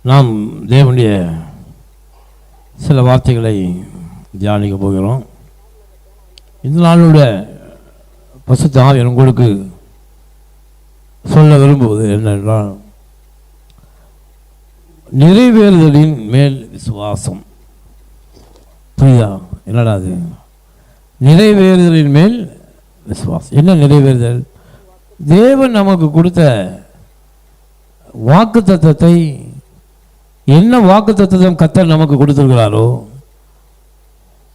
நாம் தேவனுடைய சில வார்த்தைகளை தியானிக்க போகிறோம். இந்த நாளுடைய பரிசுத்த ஆவியானவர் உங்களுக்கு சொல்ல விரும்புவது என்னென்றால், நிறைவேறுதலின் மேல் விசுவாசம். புரியுதா? என்னடா அது? நிறைவேறுதலின் மேல் விசுவாசம். என்ன நிறைவேறுதல்? தேவன் நமக்கு கொடுத்த வாக்கு தத்தத்தை, என்ன வாக்கு தத்தம் கர்த்தர் நமக்கு கொடுத்திருக்கிறாரோ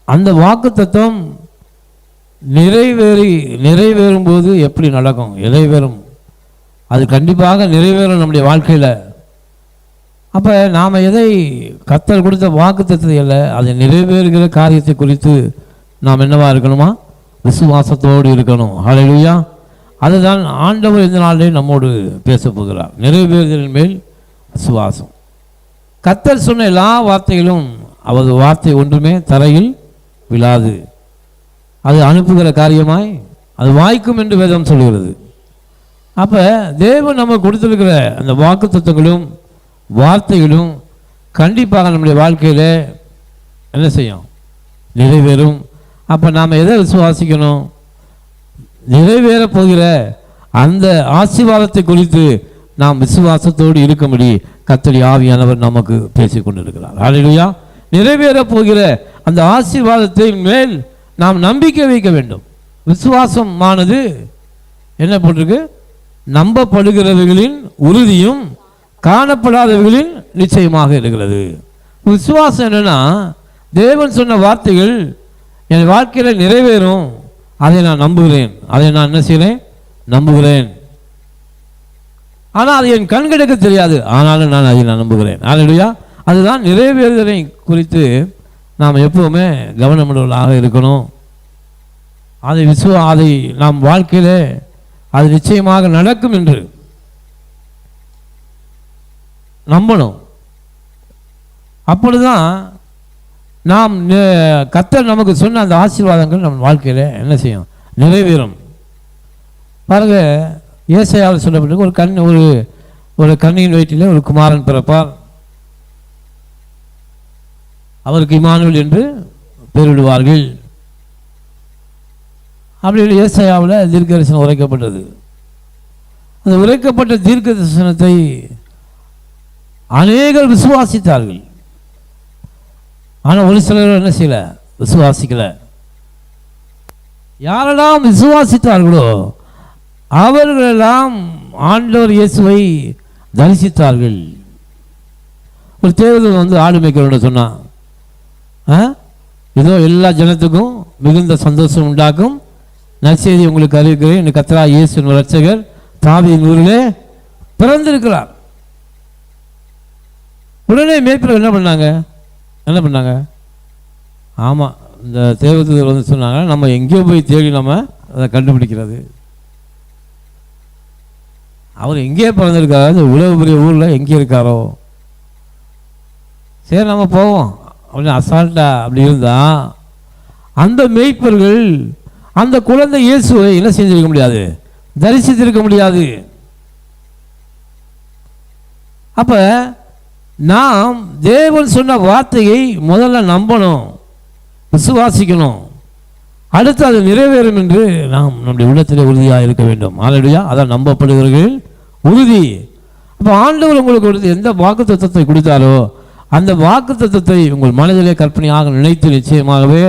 அந்த வாக்கு தத்தம் நிறைவேறும் போது எப்படி நடக்கும்? நிறைவேறும், அது கண்டிப்பாக நிறைவேறும் நம்முடைய வாழ்க்கையில். அப்போ நாம் எதை கர்த்தர் கொடுத்த வாக்கு தத்தத்தை இல்லை, அதை நிறைவேறுகிற காரியத்தை குறித்து நாம் என்னவா இருக்கணுமா? விசுவாசத்தோடு இருக்கணும். ஹல்லேலூயா. அதுதான் ஆண்டவர் இந்த நாளிலே நம்மோடு பேச போகிறார். நிறைவேறுதலின் மேல் விசுவாசம். கர்த்தர் சொன்ன எல்லா வார்த்தைகளும் அவரது வார்த்தை ஒன்றுமே தரையில் விழாது. அது அனுப்புகிற காரியமாய் அது வாய்க்கும் என்று வேதம் சொல்கிறது. அப்போ தேவன் நம்ம கொடுத்திருக்கிற அந்த வாக்கு தத்துவங்களும் வார்த்தைகளும் கண்டிப்பாக நம்முடைய வாழ்க்கையில் என்ன செய்யும்? நிறைவேறும். அப்போ நாம் எதை விசுவாசிக்கணும்? நிறைவேறப் போகிற அந்த ஆசீர்வாதத்தை குறித்து நாம் விசுவாசத்தோடு இருக்கும்படி கர்த்தருடைய ஆவியானவர் நமக்கு பேசிக் கொண்டிருக்கிறார். ஹல்லேலூயா. நிறைவேறப் போகிற அந்த ஆசீர்வாதத்தின் மேல் நாம் நம்பிக்கை வைக்க வேண்டும். விசுவாசமானது என்ன போட்டிருக்கு? நம்பப்படுகிறவர்களின் உறுதியும் காணப்படாதவர்களின் நிச்சயமாக இருக்கிறது. விசுவாசம் என்னன்னா, தேவன் சொன்ன வார்த்தைகள் என் வாழ்க்கையில் நிறைவேறும், அதை நான் நம்புகிறேன். அதை நான் என்ன செய்கிறேன்? நம்புகிறேன். ஆனால் அது என் கண்களுக்கு தெரியாது, ஆனாலும் நான் அதை நம்புகிறேன். ஹல்லேலூயா. அதுதான் நிறைவேறுதலை குறித்து நாம் எப்பவுமே கவனமுள்ளவர்களாக இருக்கணும். அதை நாம் வாழ்க்கையில் அது நிச்சயமாக நடக்கும் என்று நம்பணும். அப்பொழுதுதான் நாம் கர்த்தர் நமக்கு சொன்ன அந்த ஆசீர்வாதங்கள் நம்ம வாழ்க்கையில் என்ன செய்யும்? நிறைவேறும். பாருங்க, ஏசாயாவில் சொல்லப்பட்டிருக்கு, ஒரு கன்னியின் வயிற்றிலே ஒரு குமாரன் பிறப்பார், அவருக்கு இம்மானுவேல் என்று பெயரிடுவார்கள். அப்படி ஏசாயாவில் தீர்க்கதரிசனம் உரைக்கப்பட்டது. அந்த உரைக்கப்பட்ட தீர்க்க தரிசனத்தை அநேகர் விசுவாசித்தார்கள். ஆனால் ஒரு சிலர் என்ன செய்யல? விசுவாசிக்கல. யாரெல்லாம் விசுவாசித்தார்களோ அவர்களெல்லாம் ஆண்டவர் இயேசுவை தரிசித்தார்கள். ஒரு தேவதூதன் ஆடு மேய்க்கிறவன் சொன்னான், இதோ எல்லா ஜனத்துக்கும் மிகுந்த சந்தோஷம் உண்டாக்கும் நற்செய்தி உங்களுக்கு அறிவிக்கிறேன், கர்த்தராகிய இயேசு இரட்சகர் தாவீதின் ஊரிலே பிறந்திருக்கிறார். உடனே மேய்ப்பர்கள் என்ன பண்ணாங்க? ஆமாம், இந்த தேவதூதர் சொன்னாங்க, நம்ம எங்கேயோ போய் தேடி நம்ம அதை கண்டுபிடிக்கிறது. அவர் எங்கேயே பிறந்திருக்காரு, உலக பெரிய ஊரில் எங்கே இருக்காரோ, சரி நம்ம போவோம் அப்படின்னு அசால்ட்டா அப்படி இருந்தா அந்த மேய்ப்பர்கள் அந்த குழந்தை இயேசுவை என்ன செஞ்சிருக்க முடியாது? தரிசித்திருக்க முடியாது. அப்ப நாம் தேவன் சொன்ன வார்த்தையை முதல்ல நம்பணும், விசுவாசிக்கணும். அடுத்து அது நிறைவேறும் என்று நாம் நம்முடைய உள்ளத்திலே உறுதியாக இருக்க வேண்டும். ஹல்லேலூயா. அதான் நம்பப்படுகிறவர்கள் உறுதி. அப்போ ஆண்டவர் உங்களுக்கு கொடுத்து எந்த வாக்கு தத்தத்தை கொடுத்தாரோ அந்த வாக்கு தத்தத்தை உங்கள் மனதிலே கற்பனையாக நினைத்து நிச்சயமாகவே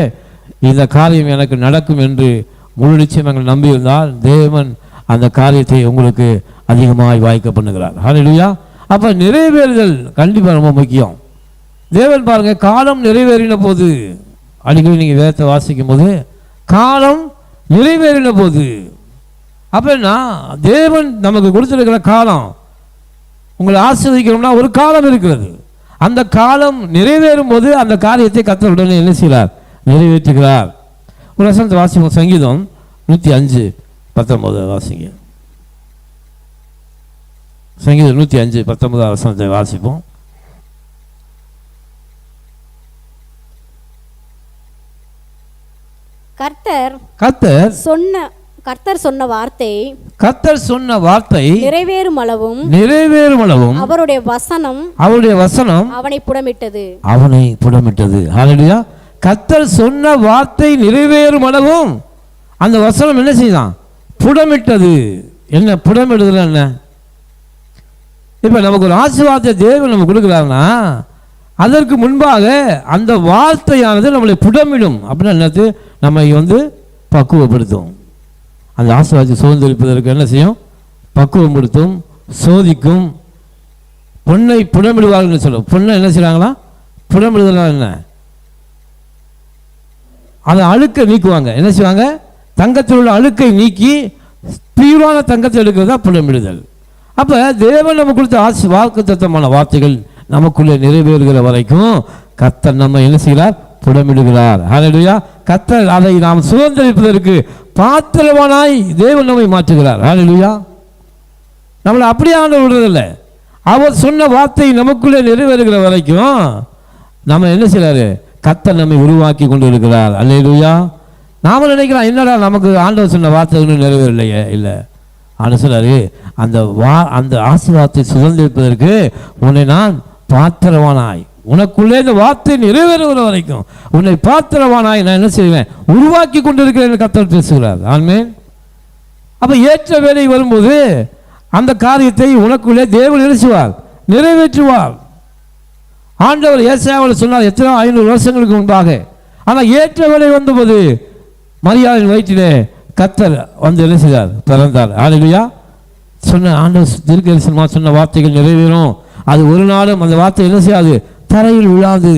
இந்த காரியம் எனக்கு நடக்கும் என்று முழு நிச்சயமாக நம்பியிருந்தால் தேவன் அந்த காரியத்தை உங்களுக்கு அதிகமாக வாய்க்க பண்ணுகிறார். ஹல்லேலூயா. அப்போ நிறைவேறுதல் கண்டிப்பாக ரொம்ப முக்கியம். தேவன் பாருங்க, காலம் நிறைவேறின போது, அடிக்கடி நீங்கள் வேதத்தை வாசிக்கும் போது காலம் நிறைவேறின போது, அப்படின்னா தேவன் நமக்கு கொடுத்திருக்கிற காலம், உங்களை ஆசீர்வதிக்கணும்னா ஒரு காலம் இருக்கிறது. அந்த காலம் நிறைவேறும் போது அந்த காரியத்தை கர்த்தர் உடனே என்ன செய்கிறார்? நிறைவேற்றுகிறார். ஒரு வசனத்தை வாசிப்போம். சங்கீதம் 105:19 வாசிங்க. சங்கீதம் 105:19 வசனத்தை வாசிப்போம். கர்த்தர் சொன்ன கர்த்தர் சொன்ன வார்த்தை நிறைவேறும் அளவும் அவருடைய வசனம் அவனை புடமிட்டது. ஹல்லேலூயா. கர்த்தர் சொன்ன வார்த்தை நிறைவேறும் அளவும் அந்த வசனம் என்ன செய்தான்? புடமிட்டது. என்ன புடமிடுதல்? என்ன? இப்ப நமக்கு ஒரு ஆசீர்வாதத்தை தேவன் நம்ம கொடுக்குறாருன்னா அதற்கு முன்பாக அந்த வார்த்தையானது நம்மளை புடமிடும். அப்படின்னா என்னது? நம்மை பக்குவப்படுத்தும். அந்த ஆசீர்வாதத்தை சுதந்திரிப்பதற்கு என்ன செய்யும்? பக்குவப்படுத்தும், சோதிக்கும். பொண்ணை புடமிடுவார்கள் சொல்லும். பொண்ணை என்ன செய்கிறாங்களா? புடமிடுதல் என்ன? அதை அழுக்கை நீக்குவாங்க. என்ன செய்வாங்க? தங்கத்தில் உள்ள அழுக்கை நீக்கி பியூரான தங்கத்தை எடுக்கிறது தான் புடமிடுதல். அப்போ தேவன் நம்ம கொடுத்த வாக்குத்தத்தமான வார்த்தைகள் நமக்குள்ளே நிறைவேறுகிற வரைக்கும் கர்த்தர் நம்ம என்ன செய்கிறார்? புடமிடுகிறார். ஹல்லேலூயா. கர்த்தர் அதை நாம் சுதந்திரிப்பதற்கு பாத்திரவானாய் தேவன் நம்மை மாற்றுகிறார். ஹல்லேலூயா. நம்மளை அப்படியே ஆண்டு விடுறதில்லை. அவர் சொன்ன வார்த்தை நமக்குள்ளே நிறைவேறுகிற வரைக்கும் நம்ம என்ன செய்கிறாரு? கர்த்தர் நம்மை உருவாக்கி கொண்டு இருக்கிறார். ஹல்லேலூயா. நாம நினைக்கிறோம், என்னடா நமக்கு ஆண்டவர் சொன்ன வார்த்தை இன்னும் நிறைவேறலையே. இல்லை, ஆண்டு சொல்றாரு, அந்த ஆசீர்வாதத்தை சுதந்திரிப்பதற்கு உன்னை நான் பாத்திரவானாய், உனக்குள்ளே இந்த வார்த்தை நிறைவேறுகிற வரைக்கும் உன்னை பாத்திரவானாய் நான் என்ன செய்வேன்? உருவாக்கி கொண்டிருக்கிறேன் கர்த்தர் பேசுகிறார். ஆமென். அப்ப ஏற்ற வேலை வரும்போது அந்த காரியத்தை உனக்குள்ளே தேவன் நினைச்சுவார், நிறைவேற்றுவார். ஆண்டவர் ஏசாயாவில் சொன்னார் எத்தனை 500 வருஷங்களுக்கு முன்பாக. ஆனால் ஏற்ற வேலை வந்தபோது மரியாதையின் வயிற்றிலே கர்த்தர் என்ன செய்தார்? பிறந்தார். ஹல்லேலூயா. சொன்ன ஆண்டவர் தீர்க்கதரிசனமாக சொன்ன வார்த்தைகள் நிறைவேறும். அது ஒரு நாளும் அந்த வார்த்தை என்ன செய்யாது? தரையில் விழாது.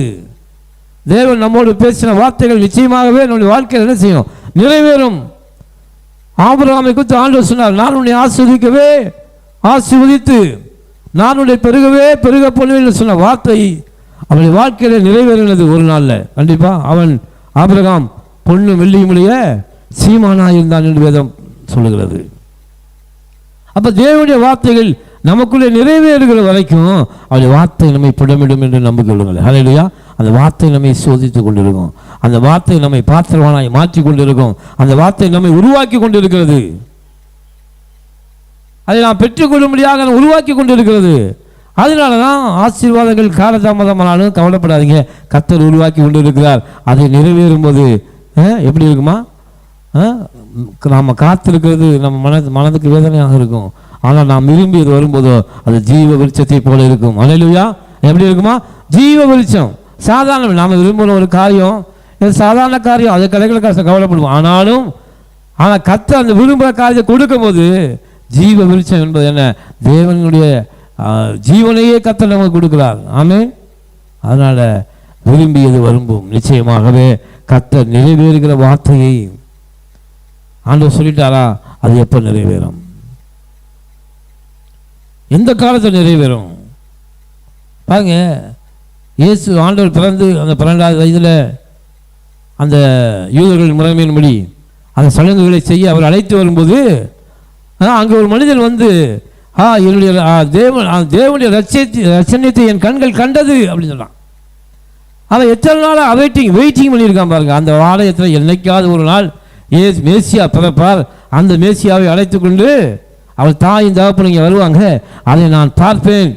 தேவன் நம்மோடு பேசின வார்த்தைகள் நிச்சயமாகவே நம்முடைய வாழ்க்கையில் என்ன செய்யும்? நிறைவேறும். ஆபிரகாமை குறித்து ஆண்டவர் சொன்னார், நான் உன்னை ஆசீர்வதித்து நான் உன்னை பெருக பண்ணுவேன் சொன்ன வார்த்தை அவனுடைய வாழ்க்கையில் நிறைவேறினது ஒரு நாளில். கண்டிப்பாக அவன் ஆபிரகாம் பொண்ணு வெள்ளியுடைய சீமானாக இருந்தான் என்று வேதம் சொல்லுகிறது. அப்போ தேவனுடைய வார்த்தைகள் நமக்குள்ளே நிறைவேறுகிற வரைக்கும் அவருடைய வார்த்தை நம்மை புடமிடும் என்று நம்பிக்கொள்ளுங்கள். ஹல்லேலூயா. அந்த வார்த்தை நம்மை சோதித்து கொண்டிருக்கும். அந்த வார்த்தை நம்மை பாத்திரவானாய் மாற்றி கொண்டிருக்கும். அந்த வார்த்தை நம்மை உருவாக்கி கொண்டிருக்கிறது. அதை நாம் பெற்றுக்கொள்ளும்படியாக உருவாக்கி கொண்டிருக்கிறது. அதனால தான் ஆசீர்வாதங்கள் காலதாமதமானாலும் கவலைப்படாதீங்க, கர்த்தர் உருவாக்கி கொண்டிருக்கிறார். அதை நிறைவேறும் போது எப்படி இருக்குமா? நாம் காத்திருக்கிறது நம்ம மனதுக்கு வேதனையாக இருக்கும். ஆனால் நாம் விரும்பியது வரும்போதோ அது ஜீவ வெளிச்சத்தை போல இருக்கும். ஹல்லேலூயா. எப்படி இருக்குமா? ஜீவ வெளிச்சம். சாதாரண நாம் விரும்புகிற ஒரு காரியம், சாதாரண காரியம், அதை கிடைக்கல கவலைப்படுவோம். ஆனால் கர்த்தர் அந்த விரும்புகிற காரியத்தை கொடுக்கும் போது ஜீவ வெளிச்சம் என்பது என்ன? தேவனுடைய ஜீவனையே கர்த்தர் நமக்கு கொடுக்கிறார். ஆமென். அதனால் விரும்பியது வரும்போம் நிச்சயமாகவே கர்த்தர் நிறைவேறுகிற வார்த்தையை ஆண்டவர் சொல்லிட்டாரா? அது எப்போ நிறைவேறும்? எந்த காலத்தில் நிறைவேறும்? பாருங்க, இயேசு ஆண்டவர் பிறந்து அந்த 12வது வயதில் அந்த யூதர்களின் முறைமையின்படி அந்த சடங்குகளை செய்ய அவர் அழைத்து வரும்போது அங்கே ஒரு மனிதன் என்னுடைய தேவனுடைய ரட்சணியத்தை என் கண்கள் கண்டது அப்படின்னு சொன்னான். அவன் எத்தனை நாள் வெயிட்டிங் பண்ணியிருக்கான் பாருங்க. அந்த ஆலயத்தில் என்னைக்காவது ஒரு நாள் மேசியா பிறப்பார், அந்த மேசியாவை அழைத்து கொண்டு அவள் தாயின் தகப்பன் இங்கே வருவாங்க, அதை நான் பார்ப்பேன்.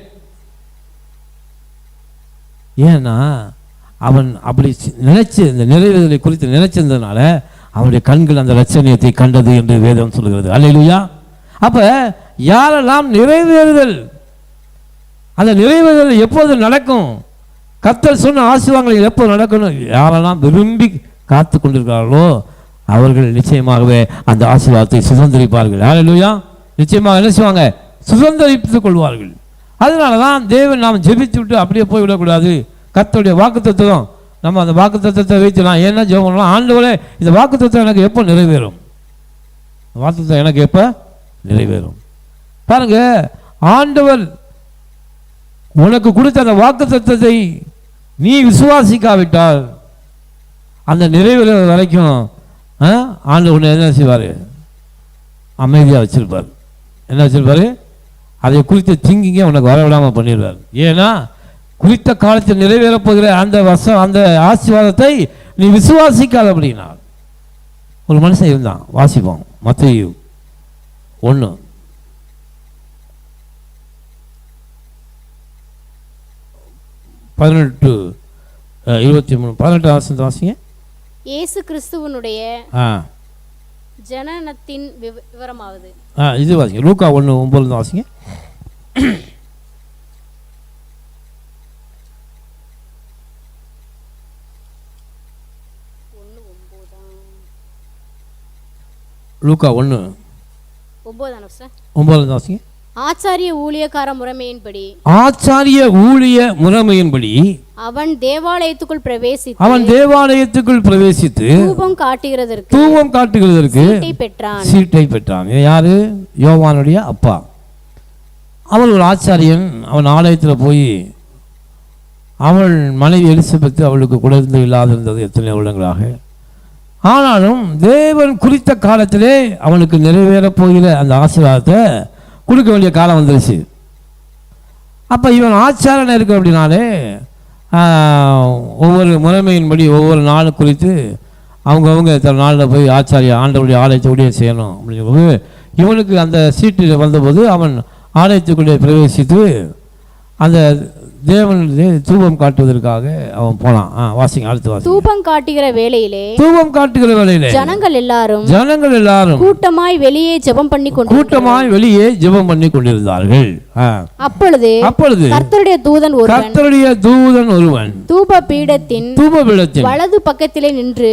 ஏன்னா அவன் அப்படி நினைச்சு இந்த நிறைவேறலை குறித்து நினைச்சிருந்ததுனால அவனுடைய கண்கள் அந்த லட்சணியத்தை கண்டது என்று வேதம் சொல்கிறது. அல்லேலூயா. அப்ப யாரெல்லாம் நிறைவேறுதல், அந்த நிறைவேறுதல் எப்போது நடக்கும்? கர்த்தர் சொன்ன ஆசீர்வாதங்கள் எப்போது நடக்கணும்? யாரெல்லாம் விரும்பி காத்து கொண்டிருக்கிறார்களோ அவர்கள் நிச்சயமாகவே அந்த ஆசீர்வாதத்தை சுதந்திரிப்பார்கள். அல்லேலூயா. நிச்சயமாக என்ன செய்வாங்க? சுதந்திரித்துக் கொள்வார்கள். அதனால தான் தேவன் நாம் ஜெபித்து விட்டு அப்படியே போய்விடக்கூடாது. கர்த்தருடைய வாக்குத்தத்தம் நம்ம அந்த வாக்குத்தத்தத்தை வைத்துலாம் என்ன ஜெபம் பண்ணலாம்? ஆண்டவரே, இந்த வாக்குத்தத்தம் எனக்கு எப்போ நிறைவேறும்? வாக்குத்தத்தம் எனக்கு எப்போ நிறைவேறும்? பாருங்க, ஆண்டவர் உனக்கு கொடுத்த அந்த வாக்குத்தத்தத்தை நீ விசுவாசிக்காவிட்டால் அந்த நிறைவேற வரைக்கும் ஆண்டவர் உன்னை என்ன செய்வார்? அமைதியாக வச்சிருப்பார். என்ன வச்சிருப்பாரு? அதை குறித்த திங்கிங்க உனக்கு வரவிடாமல் பண்ணிடுவார். ஏன்னா குறித்த காலத்தில் நிறைவேறப் போகிற அந்த ஆசீர்வாதத்தை நீ விசுவாசிக்காத அப்படின்னா. ஒரு மனுஷன் இருந்தான், வாசிப்போம். மத்தேயு 1 18 23 18 வசனத்தை வாசிங்க. இயேசு கிறிஸ்துவனுடைய ஜனனத்தின் விவரமாவது. இது வாசிங்க. லூக்கா 1:9 வாசிங்க. லூக்கா 1:9 வாசிங்க. ஆச்சாரிய ஊழியக்கார முறைமையின்படி அவன் தேவாலயத்துக்குள் பிரவேசித்து தூபம் காட்டுகிறதற்கு சீட்டை பெற்றான். யாரு? யோவானுடைய அப்பா. அவன் ஒரு ஆச்சாரியன். அவன் ஆலயத்தில் போய் அவள் மனைவி எலிசபெத்து அவளுக்கு குழந்தை இல்லாதிருந்தது எத்தனை வருடங்களாக. ஆனாலும் தேவன் குறித்த காலத்திலே அவனுக்கு நிறைவேறப் போகிற அந்த ஆசீர்வாதத்தை கொடுக்க வேண்டிய காலம் வந்துருச்சு. அப்போ இவன் ஆச்சாரனை இருக்க அப்படின்னாலே ஒவ்வொரு முறைமையின்படி ஒவ்வொரு நாளும் குறித்து அவங்கவுங்க இத்தனை நாளில் போய் ஆண்டவருடைய ஆலயத்தை ஊழியம் செய்யணும் அப்படிங்கும்போது இவனுக்கு அந்த சீட்டில் வந்தபோது அவன் ஆலயத்துக்குள்ளே பிரவேசித்து அந்த தேவனுடைய தூபம் காட்டுவதற்காக அவன் போனான். வாசிங்க, அடுத்து வாசிங்க. தூபம் காட்டுகிற வேளையிலே ஜனங்கள் எல்லாரும் கூட்டமாய் வெளியே ஜெபம் பண்ணி கொண்டிருந்தார்கள். அப்பொழுது கர்த்தருடைய தூதன் ஒருவன் தூப பீடத்தின் வலது பக்கத்திலே நின்று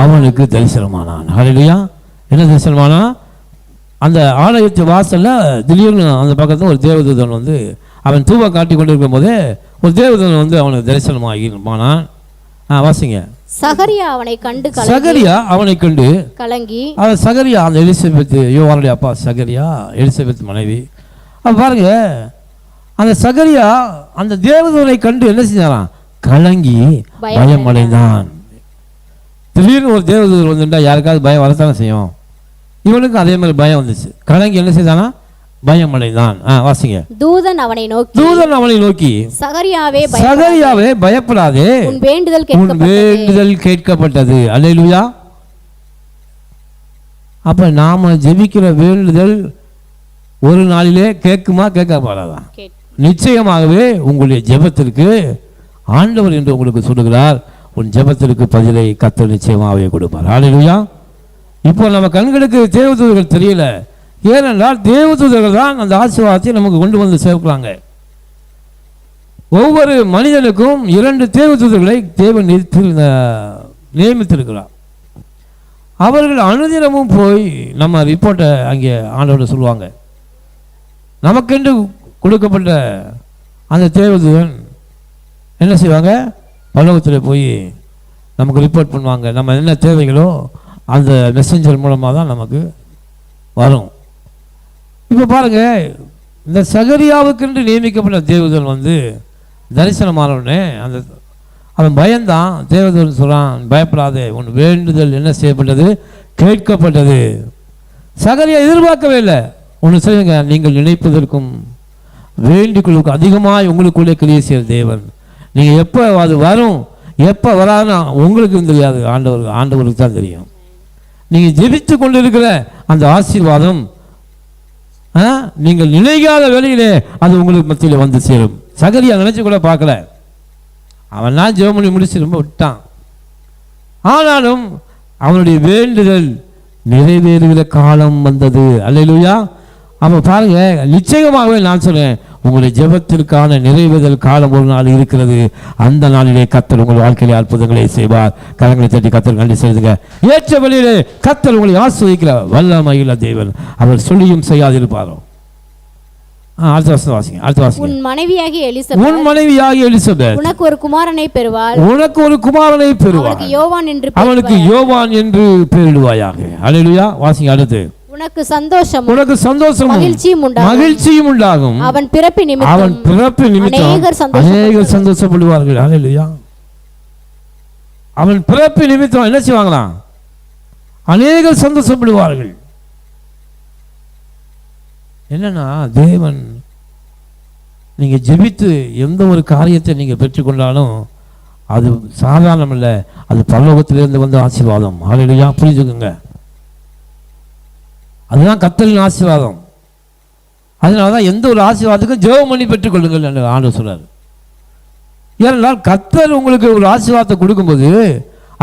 அவனுக்கு தரிசனமானான். ஹல்லேலூயா. என்ன தரிசனமானா? அந்த ஆலயத்து வாசல்ல திடீர்னு அந்த பக்கத்துல ஒரு தேவதூதன் வந்து அவன் தூப காட்டி கொண்டிருக்கும் போதே ஒரு தேவதூதன் வந்து அவனுக்கு தரிசனமானான். வாசிங்க. சகரியா அவனை கண்டு கலங்கி. சகரியா அந்த எலிசபெத், யோவானுடைய அப்பா சகரியா, எலிசபெத் மனைவி. பாருங்க, அந்த சகரியா அந்த தேவதூதனை கண்டு என்ன செஞ்சாராம்? கலங்கி பயம் அடைந்தான். திடீர்னு ஒரு தேவதூதன் வந்துட்டா யாருக்காவது பயம் வரத்தானே செய்யும். இவனுக்கு அதே மாதிரி பயம் வந்துச்சு. கலங்கி என்ன செய்தானா? பயம் அடைந்தான். வாசிங்க. தூதன் அவனை நோக்கி சகரியாவே பயப்படாதே, உன் வேண்டுதல் கேட்கப்பட்டது. அல்லேலூயா. அப்ப நாம ஜெபிக்கிற வேண்டுதல் ஒரு நாளிலே கேட்குமா கேட்கப்படாதா? நிச்சயமாகவே உங்களுடைய ஜெபத்திற்கு ஆண்டவர் என்று உங்களுக்கு சொல்லுகிறார். உன் ஜெபத்திற்கு பதிலை கர்த்தர் நிச்சயமாகவே கொடுப்பார். அல்லேலூயா. இப்போ நம்ம கண்களுக்கு தேவதூதர்கள் தெரியல. ஏனென்றால் தேவதூதர்கள் தான் அந்த ஆசீர்வாதத்தை நமக்கு கொண்டு வந்து சேர்க்கிறாங்க. ஒவ்வொரு மனிதனுக்கும் 2 தேவதூதர்களை தேவன் நியமித்திருக்கிறார். அவர்கள் அனுதினமும் போய் நம்ம ரிப்போர்ட்டை அங்கே ஆண்டவர்கிட்ட சொல்லுவாங்க. நமக்கென்று கொடுக்கப்பட்ட அந்த தேவதூதன் என்ன செய்வாங்க? பரலோகத்தில் போய் நமக்கு ரிப்போர்ட் பண்ணுவாங்க. நம்ம என்ன தேவைகளோ அந்த மெசஞ்சர் மூலமாக தான் நமக்கு வரும். இப்போ பாருங்க, இந்த சகரியாவுக்கென்று நியமிக்கப்பட்ட தேவதூதன் வந்து தரிசனமானவுடனே அவன் பயந்தான். தேவதூதன் சொல்கிறான், பயப்படாதே, உன் வேண்டுதல் என்ன செய்யப்பட்டது? கேட்கப்பட்டது. சகரியா எதிர்பார்க்கவே இல்லை. ஒன்று சொல்லுங்க, நீங்கள் நினைப்பதற்கும் வேண்டிக்கொள்ளுக்கும் அதிகமாக உங்களுக்குள்ளே கிரியை செய்கிற தேவன். நீங்கள் எப்போ அது வரும் எப்போ வராதுன்னா உங்களுக்கு தெரியாது, ஆண்டவருக்கு தான் தெரியும். நீங்கள் ஜெபித்து கொண்டிருக்கிற அந்த ஆசீர்வாதம் நீங்கள் நினைக்காத வேளையிலே அது உங்களுக்கு மத்தியில் வந்து சேரும். சகரியா நினைச்சு கூட பார்க்கல. அவன் தான் ஜெபம் பண்ணி முடிச்சு ரொம்ப விட்டான். ஆனாலும் அவனுடைய வேண்டுதல் நிறைவேறுகிற காலம் வந்தது. அல்லேலூயா. அப்போ பாருங்க, நிச்சயமாகவே நான் சொல்றேன், உங்களுடைய ஜெபத்திற்கான நிறைவேறுதல் காலம் ஒரு நாள் இருக்கிறது. அந்த நாளிலே கர்த்தர் உங்கள் வாழ்க்கையிலே அற்புதங்களை செய்வார். கரங்களை தட்டி கர்த்தர் நன்றி செலுத்துங்க. ஏற்ற வழியிலே கர்த்தர் உங்களை ஆசீர்வதிக்கிற வல்லமையுள்ள தேவன். அவர் சொல்லியும் செய்யாதிருப்பாரோ. அடுத்த வசனம் வாசிங்க. அடுத்த வசனம். உன் மனைவியாகிய எலிசபெத் உனக்கு ஒரு குமாரனை பெறுவாள். அவனுக்கு யோவான் என்று பெயரிடுவாயாக. அல்லேலூயா. வாசிங்க. அடுத்து. உனக்கு சந்தோஷம் மகிழ்ச்சியும் உண்டாகும். அவன் பிறப்பு நிமித்தம் அநேகர் சந்தோஷப்படுவார்கள். அல்லேலூயா. அவன் பிறப்பு நிமித்தம் என்ன செய்வாங்களாம்? அநேகர் சந்தோஷப்படுவார்கள். என்னன்னா, தேவன் நீங்க ஜெபித்து எந்த ஒரு காரியத்தை நீங்க பெற்றுக்கொண்டாலும் அது சாதாரணம் இல்லை, அது பரலோகத்திலிருந்து வந்த ஆசீர்வாதம். அல்லேலூயா. புரிஞ்சுக்குங்க. அதுதான் கர்த்தரின் ஆசீர்வாதம். அதனால தான் எந்த ஒரு ஆசீர்வாதத்துக்கும் ஜெபம் பண்ணி பெற்றுக்கொள்ளுங்கள் என்று ஆண்டவர் சொல்றாரு. ஏனென்றால் கர்த்தர் உங்களுக்கு ஒரு ஆசீர்வாதத்தை கொடுக்கும்போது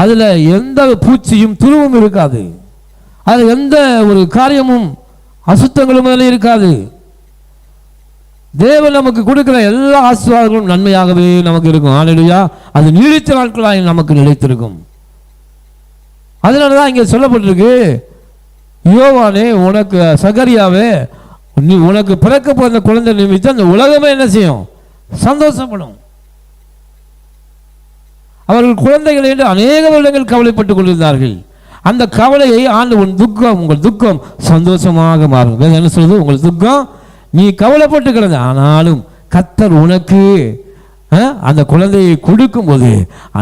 அதில் எந்த பூச்சியும் துருவும் இருக்காது, அதில் எந்த ஒரு காரியமும் அசுத்தங்களும் அதில் இருக்காது. தேவன் நமக்கு கொடுக்கிற எல்லா ஆசீர்வாதங்களும் நன்மையாகவே நமக்கு இருக்கும். ஹல்லேலூயா. அது நீடித்த நாட்களாக நமக்கு நிலைத்திருக்கும். அதனால தான் இங்கே சொல்லப்பட்டிருக்கு, யோவானே உனக்கு சகரியாவே நீ உனக்கு பிறக்க போகிற குழந்தை நிமித்தம் அந்த உலகமே என்ன செய்யும்? சந்தோஷப்படும். அவர்கள் குழந்தைகள் என்று அநேக வருடங்கள் கவலைப்பட்டுக் கொண்டிருந்தார்கள். அந்த கவலையை ஆண்டவன் துக்கம், உங்கள் துக்கம் சந்தோஷமாக மாறும். என்ன சொல்றது? உங்கள் துக்கம் நீ கவலைப்பட்டு கிடந்த, ஆனாலும் கர்த்தர் உனக்கு அந்த குழந்தையை கொடுக்கும் போது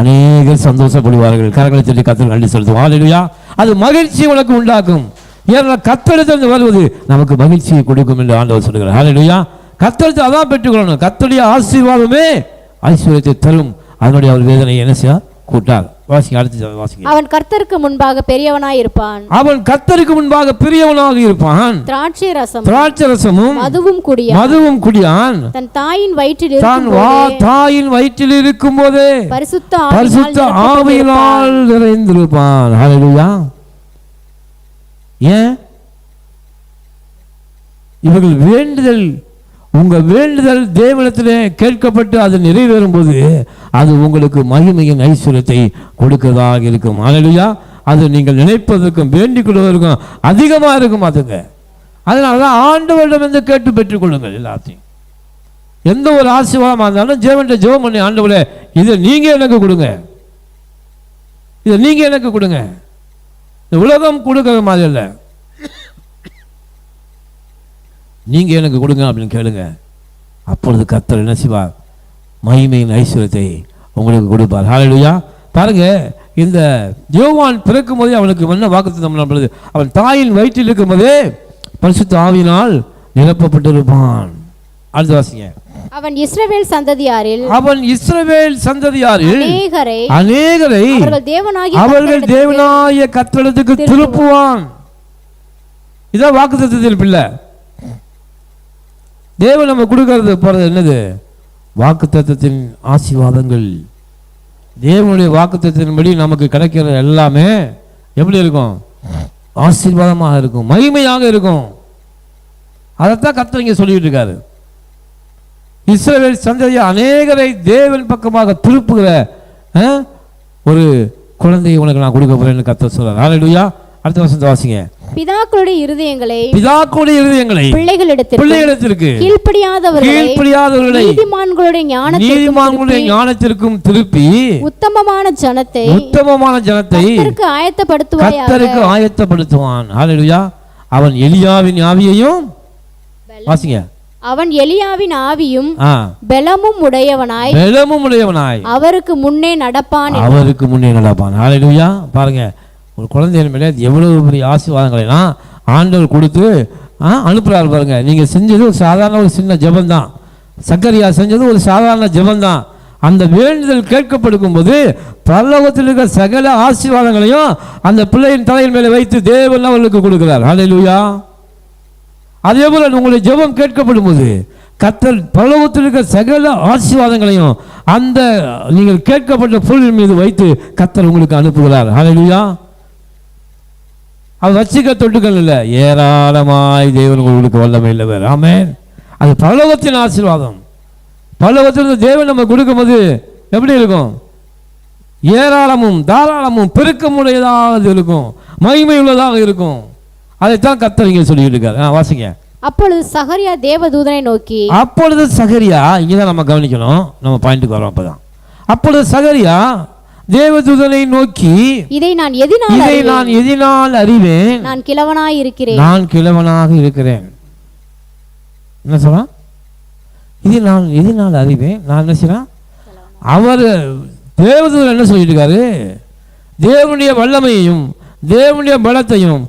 அநேகர் சந்தோஷப்படுவார்கள். கரங்களை சொல்லி கர்த்தர் நன்றி செலுத்துவோம். ஹல்லேலூயா. அது மகிழ்ச்சி உனக்கு உண்டாக்கும். ஏன்னா கர்த்தரிடத்தில் வருவது நமக்கு மகிழ்ச்சியை கொடுக்கும் என்று ஆண்டவர் சொல்கிறார். ஹல்லேலூயா. கர்த்தரிடத்தில் அதான் பெற்றுக்கொள்ளணும். கர்த்தருடைய ஆசீர்வாதமே ஐஸ்வர்யத்தை தரும். அதனுடைய அவர் வேதனை என்ன செய்ய கூட்டார். வாசிங்க, அடுத்து வாசிங்க. அவன் கர்த்தருக்கு முன்பாக பெரியவனாய் இருப்பான். அவன் கர்த்தருக்கு முன்பாக பெரியவனாக இருப்பான். திராட்சை ரசமும் மதுவும் குடியான். தன் தாயின் வயிற்றில் இருக்கும் போதே பரிசுத்த ஆவியினால் நிறைந்திருப்பான். ஹல்லேலூயா. ஏன் இவர்கள் வேண்டுதல், உங்க வேண்டுதல் தேவனிடத்திலே கேட்கப்பட்டு அது நிறைவேறும் போது அது உங்களுக்கு மகிமையின் ஐஸ்வர்யத்தை கொடுக்கிறதாக இருக்கும். ஹல்லேலூயா. அது நீங்கள் நினைப்பதற்கும் வேண்டிக் கொள்வதற்கும் அதிகமா இருக்கும். அதுங்க அதனாலதான் ஆண்டவரிடம் வந்து கேட்டு பெற்றுக் கொள்ளுங்கள். எல்லாத்தையும் எந்த ஒரு ஆசீர்வாதமாக இருந்தாலும் தேவன்கிட்ட ஜெபம் பண்ணி, ஆண்டவரே இதை நீங்க எனக்கு கொடுங்க, இதை நீங்க எனக்கு கொடுங்க. இந்த உலகம் கொடுக்கிற மாதிரி இல்லை, நீங்க எனக்கு கொடுங்க அப்படின்னு கேளுங்க. அப்பொழுது கர்த்தர் என்ன செய்வார்? மகிமையின் ஐஸ்வர்யத்தை உங்களுக்கு கொடுப்பார். ஹல்லேலூயா. பாருங்க, இந்த யோவான் பிறக்கும் போதே அவனுக்கு என்ன வாக்குத்தத்தம் பண்ணப்படுது? அவன் தாயின் வயிற்றில் இருக்கும் போதே பரிசுத்த ஆவியினால் நிரப்பப்பட்டிருப்பான். அடுத்து வாசிங்க. அவன் இஸ்ரவேல் சந்ததியாரில் அநேகரை அவர்கள் தேவனாகிய கர்த்தரிடத்துக்கு திருப்புவான். இதான் வாக்குத்தத்தத்தில் பிள்ளை. தேவன் நம்ம கொடுக்கறது போறது என்னது? வாக்குத்தத்தத்தின் ஆசீர்வாதங்கள். தேவனுடைய வாக்குத்தத்தின்படி நமக்கு கிடைக்கிற எல்லாமே எப்படி இருக்கும்? ஆசீர்வாதமாக இருக்கும், மகிமையாக இருக்கும். அதைத்தான் கர்த்தர் இங்கே சொல்லிட்டு இருக்காரு. இஸ்ரவேல் சந்ததியை அநேகரை தேவன் பக்கமாக திருப்புகிற ஒரு குழந்தையை உனக்கு நான் கொடுக்க போறேன்னு கர்த்தர் சொல்றார். ஹல்லேலூயா. அடுத்த வசனத்தை வாசிங்க. பிதாக்களுடைய இருதயங்களை பிள்ளைகளிடத்திற்கு கீழ்ப்படியாதவர்களை நீதிமான்களுடைய ஞானத்திற்கும் திருப்பி உத்தமமான ஜனத்தை கர்த்தருக்கு ஆயத்தப்படுத்துவான். ஹல்லேலூயா. அவன் எலியாவின் ஆவியையும் வாசிங்க. அவன் எலியாவின் ஆவியும் பெலமும் உடையவனாய் அவருக்கு முன்னே நடப்பான். ஹல்லேலூயா. பாருங்க, ஒரு குழந்தையின் மேலே எவ்வளவு பெரிய ஆசீர்வாதங்களெல்லாம் ஆண்டவர் கொடுத்து அனுப்புறாரு பாருங்க. நீங்க செஞ்சது ஒரு சாதாரண ஒரு சின்ன ஜெபம் தான். சக்கரியா செஞ்சது ஒரு சாதாரண ஜெபம் தான். அந்த வேண்டுதல் கேட்கப்படுக்கும் போது பரலோகத்தில் இருக்கிற சகல ஆசீர்வாதங்களையும் அந்த பிள்ளையின் தலையின் மேலே வைத்து தேவன் அவர்களுக்கு கொடுக்கிறார். ஹல்லேலூயா. அதே போல உங்களுடைய ஜெபம் கேட்கப்படும் போது கர்த்தர் பரலோகத்தில் இருக்கிற சகல ஆசீர்வாதங்களையும் அந்த நீங்கள் கேட்கப்பட்ட பொருளின் மீது வைத்து கர்த்தர் உங்களுக்கு அனுப்புகிறார். ஹல்லேலூயா. அது வச்சிக்க தொட்டுக்கள் இல்லை, ஏராளமாய் தேவன் உங்களுக்கு வல்லமை இல்லவர். ஆமென். அது பரலோகத்தின் ஆசீர்வாதம். பரலோகத்திலிருந்து தேவன் நம்ம கொடுக்கும்போது எப்படி இருக்கும்? ஏராளமும் தாராளமும் பெருக்கமுடையதாக இருக்கும், மகிமை உள்ளதாக இருக்கும். அதைத்தான் கர்த்தர் இங்கே சொல்லிட்டு இருக்காரு. வாசிங்க. அப்பொழுது சகரியா தேவதூதனை நோக்கி, அப்பொழுது சகரியா, இங்கதான் நம்ம கவனிக்கணும், நம்ம பாயிண்ட்டுக்கு வரோம். அப்பதான் அப்பொழுது சகரியா தேவதூதனை நோக்கி, இதை நான் எதினால் அறிவேன்? நான் கிழவனாக இருக்கிறேன். என்ன சொல்றான்? இது நான் எதினால் அறிவேன்? நான் என்ன செய்யறேன்? அவர் தேவதூதன் என்ன சொல்லிட்டு இருக்காரு? தேவனுடைய வல்லமையையும் தேவனுடைய பலத்தையும்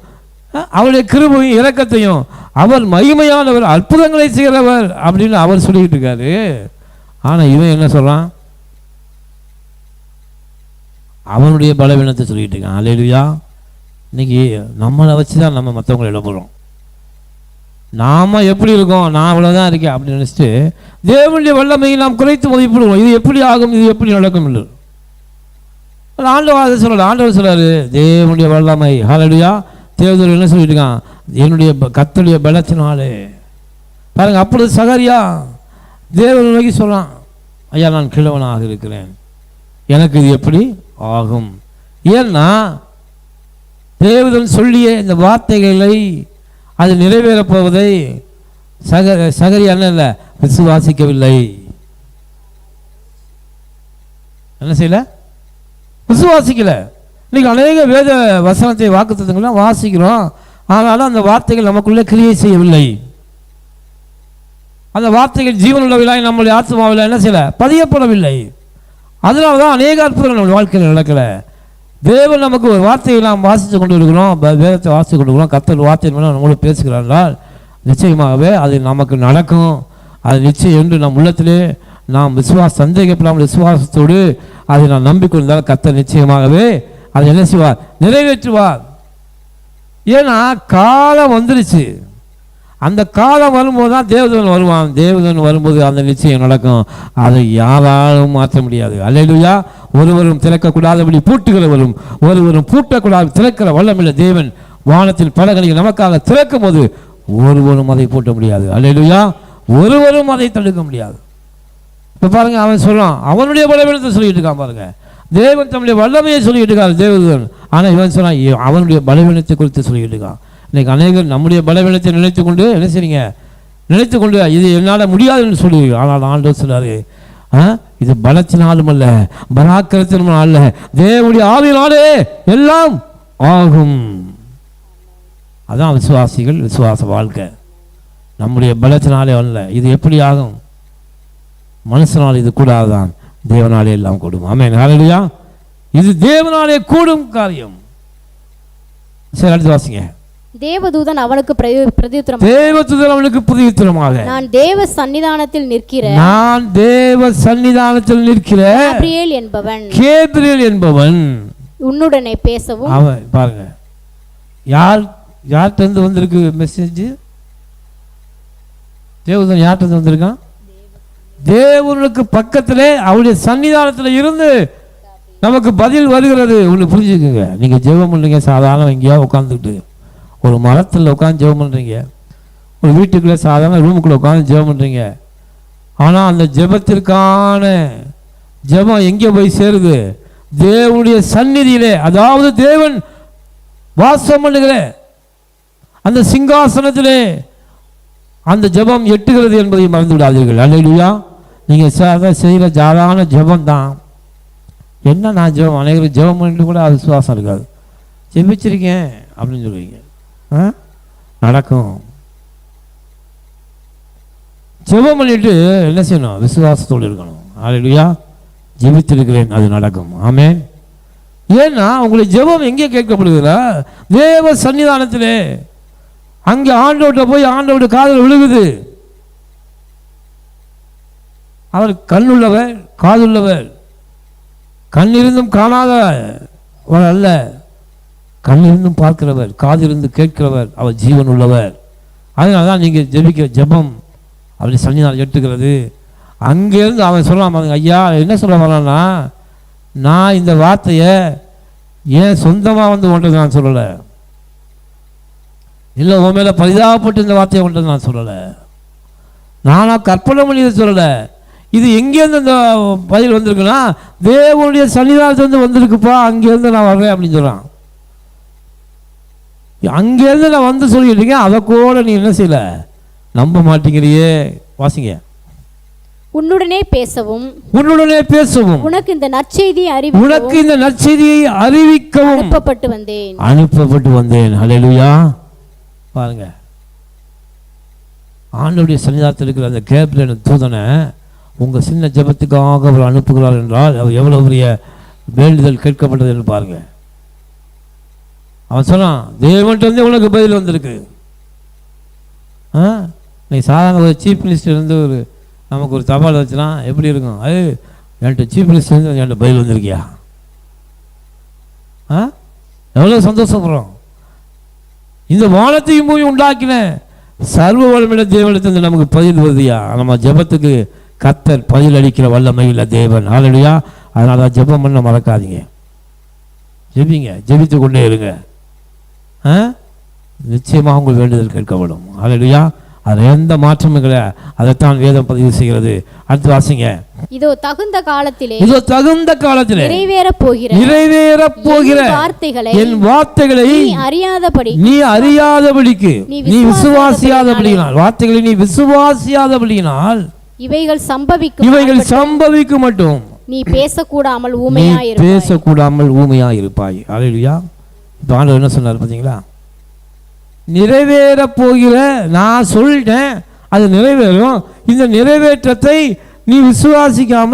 அவருடைய கிருபையும் இரக்கத்தையும், அவர் மகிமையானவர், அற்புதங்களை செய்கிறவர் அப்படின்னு அவர் சொல்லிட்டு இருக்காரு. ஆனா இவன் என்ன சொல்றான்? அவனுடைய பலவீனத்தை சொல்லிட்டு இருக்கான். ஹல்லேலூயா. இன்னைக்கு நம்மளை வச்சுதான் நம்ம மற்றவங்களை எழுப்புறோம். நாம் எப்படி இருக்கோம், நான் அவ்வளோதான் இருக்கேன் அப்படின்னு நினச்சிட்டு தேவனுடைய வல்லமையை நாம் குறைத்து மதிப்பிடுவோம். இது எப்படி ஆகும், இது எப்படி நடக்கும் என்று ஆண்டவர் சொல்லல. ஆண்டவர் சொல்றாரு தேவனுடைய வல்லமை. ஹல்லேலூயா. தேவதூர் என்ன சொல்லிட்டு இருக்கான், என்னுடைய கர்த்தருடைய பலத்தினாலே. பாருங்க, அப்பொழுது சகரியா தேவனை நோக்கி சொல்றான், ஐயா நான் கிழவனாக இருக்கிறேன், எனக்கு இது எப்படி ஆகும்? ஏன்னா தேவதன் சொல்லிய இந்த வார்த்தைகளை அது நிறைவேறப் போவதை சகரியா என்ன விசுவாசிக்கவில்லை. என்ன செய்யல? விசுவாசிக்கல. இன்னைக்கு அநேக வேத வசனத்தை வாக்குத்தத்தங்கள்லாம் வாசிக்கிறோம், ஆனாலும் அந்த வார்த்தைகள் நமக்குள்ளே கிரியை செய்யவில்லை. அந்த வார்த்தைகள் ஜீவனுள்ளவில்லை, நம்முடைய ஆத்மாவில் என்ன செய்யல, பதியப்படவில்லை. அதனால தான் அநேக அற்புதங்கள் நம்ம வாழ்க்கையில் நடக்கல. தேவன் நமக்கு ஒரு வார்த்தையை நாம் வாசித்து கொண்டு இருக்கிறோம், வேதத்தை வாசித்து கொண்டு இருக்கிறோம், கர்த்தர் வார்த்தை மூலம் நம்மளோட பேசுகிறார்கள், நிச்சயமாகவே அது நமக்கு நடக்கும். அது நிச்சயம் என்று நம் உள்ளத்திலே நாம் சந்தேகப்படாமல் விசுவாசத்தோடு அதை நாம் நம்பிக்கொண்டால் கர்த்தர் நிச்சயமாகவே அதை என்ன செய்வார், நிறைவேற்றுவார். ஏன்னா காலம் வந்துருச்சு. அந்த காலம் வரும்போது தான் தேவதூதன் வருவான். தேவதூதன் வரும்போது அந்த நிச்சயம் நடக்கும். அதை யாராலும் மாற்ற முடியாது. அல்லேலூயா. ஒருவரும் திறக்கக்கூடாதபடி பூட்டுகிறவரும் ஒருவரும் பூட்டக்கூடாது திறக்கிற வல்லமில்லை தேவன் வானத்தில் பலகணியை நமக்காக திறக்கும் போது ஒருவரும் அதை பூட்ட முடியாது. அல்லேலூயா. ஒருவரும் அதை தடுக்க முடியாது. இப்போ பாருங்க, அவன் சொல்றான், அவனுடைய பலவீனத்தை சொல்லிட்டு இருக்கான். பாருங்க, தேவன் தம்முடைய வல்லமையை சொல்லிட்டு இருக்காரு தேவதூதன். ஆனால் இவன் சொன்னான் அவனுடைய பலவீனத்தை குறித்து சொல்லிட்டு இருக்கான். இன்னைக்கு அநேகர் நம்முடைய பலவீனத்தை நினைத்து கொண்டு என்ன செய்றீங்க, நினைத்து கொண்டு இது என்னால் முடியாதுன்னு சொல்லுவீங்க. ஆனால் ஆண்டவர் சொல்றாரு, இது பலத்தினாலும் அல்ல, பராக்கிரத்தினாலும் அல்ல, தேவனுடைய ஆவியினாலே எல்லாம் ஆகும். அதான் விசுவாசிகள் விசுவாச வாழ்க்கை. நம்முடைய பலத்தினாலே அல்ல. இது எப்படி ஆகும்? மனுஷனால் இது கூடாதுதான், தேவனாலே எல்லாம் கூடும். ஆமென். ஹல்லேலூயா. இது தேவனாலே கூடும் காரியம். சரி, அடுத்து வாசிங்க. தேவதூதன் அவனுக்கு பிரதியுத்தரமாக, நான் தேவ சன்னிதானத்தில் நிற்கிற கேப்ரியேல் என்பவன் உன்னுடனே பேசவும். அவன் பாருங்க, யார்கிட்ட இருந்து வந்திருக்கு மெசேஜ்? தேவதூதன் யார்கிட்ட இருந்து வந்திருக்கான்? தேவனுக்கு பக்கத்திலே அவருடைய சன்னிதானத்தில் இருந்து நமக்கு பதில் வருகிறது. ஒன்று புரிஞ்சுக்குங்க, நீங்க ஜெபம் பண்ணுறீங்க, சாதாரண எங்கேயா உட்காந்துக்கிட்டு ஒரு மரத்தில் உட்காந்து ஜெபம் பண்ணுறீங்க, ஒரு வீட்டுக்குள்ளே சாதாரண ரூமுக்குள்ளே உட்காந்து ஜெபம் பண்ணுறீங்க. ஆனால் அந்த ஜெபத்திற்கான ஜெபம் எங்கே போய் சேருது? தேவனுடைய சந்நிதியிலே, அதாவது தேவன் வாசம் பண்ணுகிற அந்த சிங்காசனத்திலே அந்த ஜெபம் எட்டுகிறது என்பதை மறந்து விடாதீர்கள். அல்லேலூயா. நீங்கள் செய்கிற சாதாரண ஜெபம் தான். என்ன நான் ஜெபம், அனைவரும் ஜெபம் பண்ணிட்டு கூட அது விசுவாசம் இருக்காது. ஜெபிச்சிருக்கேன் அப்படின்னு சொல்லுவீங்க, நடக்கும். ஜெபம் பண்ணிட்டு என்ன செய்யணும்? விசுவாசத்தோடு இருக்கணும். அல்லேலூயா. ஜெபித்திருக்கிறேன், அது நடக்கும். ஆமென். ஏன்னா உங்களுடைய ஜெபம் எங்கே கேட்கப்படுகிறா? தேவ சன்னிதானத்திலே. அங்கே ஆண்டவர்கிட்ட போய் ஆண்டவருடைய காதில் விழுகுது. அவர் கண்ணுள்ளவர், காதுள்ளவர். கண்ணிருந்தும் காணாதவர் அல்ல, கண்ணிருந்தும் பார்க்கிறவர், காதிலிருந்து கேட்கிறவர், அவர் ஜீவன் உள்ளவர். அதனால தான் நீங்கள் ஜெபிக்கிற ஜெபம் அப்படி சன்னிதானம் எட்டுகிறது. அங்கேருந்து அவன் சொல்லலாம், ஐயா என்ன சொல்ல வரான்னா, நான் இந்த வார்த்தையை ஏன் சொந்தமாக வந்து ஒன்றது நான் சொல்லலை, இல்லை உன் மேலே பரிதாபப்பட்டு இந்த வார்த்தையை ஒன்றது நான் சொல்லலை, நானாக கற்பனை பண்ணி சொல்லலை. இது எங்கேருந்து இந்த பதில் வந்திருக்குன்னா தேவனுடைய சன்னிதானத்திலிருந்து வந்திருக்குப்பா, அங்கேருந்து நான் வர்றேன் அப்படின்னு சொல்கிறான். அங்கேருந்து நான் வந்து சொல்லிட்டு இருக்கேன், அதை கூட நீ என்ன செய்யல, நம்ப மாட்டேங்கிறியே. வாசிங்க. உன்னுடனே பேசவும் உனக்கு இந்த நற்செய்தியை அறிவிக்கவும் அனுப்பப்பட்டு வந்தேன். ஹல்லேலூயா. பாருங்க, ஆண்டவருடைய சன்னிதானத்தில் இருக்கிற அந்த கேப்ரியேல் தூதனை உங்கள் சின்ன ஜெபத்துக்காக அவர் அனுப்புகிறார் என்றால் அவர் எவ்வளோ பெரிய வேண்டுதல் கேட்கப்பட்டது என்று பாருங்க. அவன் சொன்னான், தேவன்கிட்ட வந்து உனக்கு பதில் வந்திருக்கு. நீ சாதாரண ஒரு சீஃப் மினிஸ்டர் இருந்து ஒரு நமக்கு ஒரு தபால் வச்சுனா எப்படி இருக்கும்? அது என்கிட்ட சீஃப் மினிஸ்டர் வந்து என்கிட்ட பதில் வந்திருக்கியா? எவ்வளோ சந்தோஷப்படுறோம். இந்த வானத்தையும் பூமி உண்டாக்கின சர்வ வல்லமையுள்ள தேவனிடத்திலிருந்து நமக்கு பதில் வருதியா? நம்ம ஜெபத்துக்கு கர்த்தர் பதில் அளிக்கிற வல்லமையுள்ள தேவன். ஹல்லேலூயா. அதனால தான் ஜெபம் பண்ண மறக்காதீங்க. ஜெபிங்க, ஜெபித்து கொண்டே இருங்க. நிச்சயமாக உங்கள் வேண்டுதல் கேட்கப்படும். ஹல்லேலூயா. அது எந்த மாற்றமும் கிடையாது. அதைத்தான் வேதம் பதிவு செய்கிறது. அடுத்து வாசிங்க. இதோ தகுந்த காலத்திலே நிறைவேற போகிற என் வார்த்தைகளை நீ அறியாதபடிக்கு நீ விசுவாசியாதபடியினால் வார்த்தைகளை நீ விசுவாசியாதபடியினால் இவைகள் சம்பவிக்கும் மட்டும் நீ பேசக்கூடாமல் ஊமையாயிருப்பாய். ஹல்லேலூயா. இப்போ ஆண்டவர் என்ன சொன்னார் பார்த்தீங்களா? நிறைவேற போகிற, நான் சொல்லிட்டேன், அது நிறைவேறும். இந்த நிறைவேற்றத்தை நீ விசுவாசிக்காம